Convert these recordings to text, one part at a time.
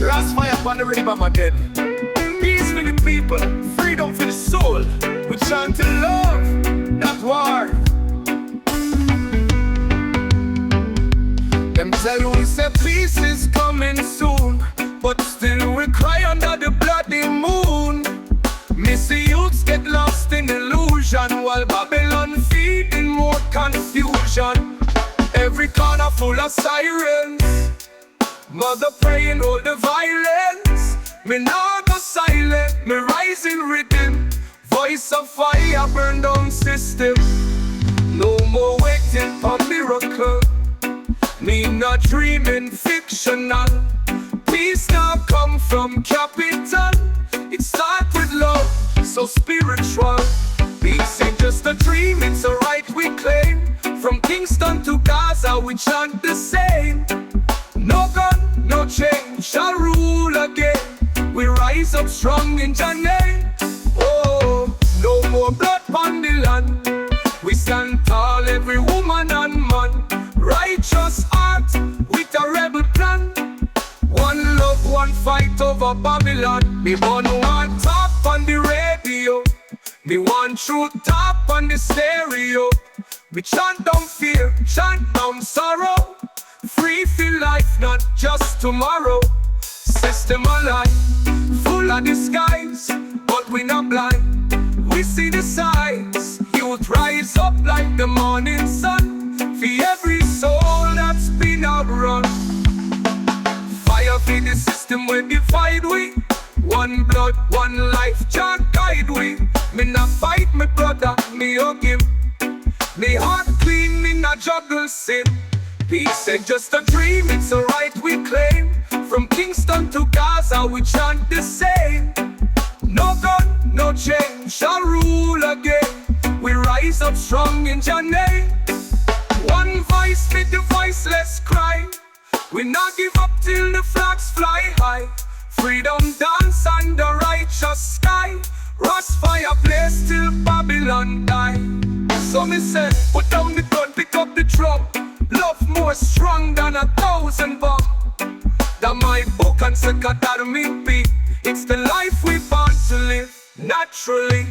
Rasta fire upon the rhythm again. Peace for the people, freedom for the soul. We chant to love, not war. Them tell we say peace is coming soon, but still we cry under the bloody moon. Missy youths get lost in illusion, while Babylon feeding more confusion. Every corner full of sirens, mother praying all the violence. Me now go silent, me rising rhythm. Voice of fire burn down system. No more waiting for miracle. Me not dreaming fictional. Peace now come from capital. It start with love, so spiritual. Peace ain't just a dream, it's a right we claim. From Kingston to Gaza we chant the same. No gun, no change shall rule again. We rise up strong in Jah name. Oh, no more blood on the land. We stand tall, every woman and man. Righteous heart with a rebel plan. One love, one fight over Babylon. Me born one talk on the radio. Me one true top on the stereo. We chant down fear, chant down sorrow. Free feel life, not just tomorrow. System alive, full of disguise, but we not blind. We see the signs. Youth rise up like the morning sun. For every soul that's been outrun. Fire for the system we divide we. One blood, one life, Jah guide we. Me not fight me brother, me hug him. Me heart clean, me not juggle sin. Peace ain't just a dream, it's a right we claim. From Kingston to Gaza we chant the same. No gun, no chain shall rule again. We rise up strong in Jah name. One voice with the voiceless cry. We not give up till the flags fly high. Freedom dance under righteous sky. Rasta fire blaze till Babylon die. So me say, put down the gun, pick up the drum. Love more strong than 1,000 bombs. That my book and second that me be. It's the life we born to live naturally.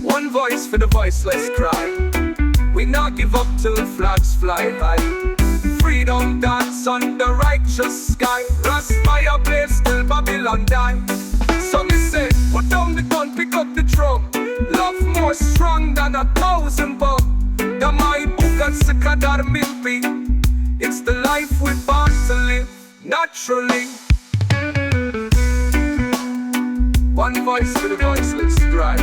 One voice for the voiceless cry. We not give up till the flags fly high. Freedom dance under righteous sky. Rasta fire blaze till Babylon die. So me say, put down the gun, pick up the drum. Love more strong than 1,000 bombs. That my book and second that me be. It's the life we born to live naturally. One voice for the voiceless cry.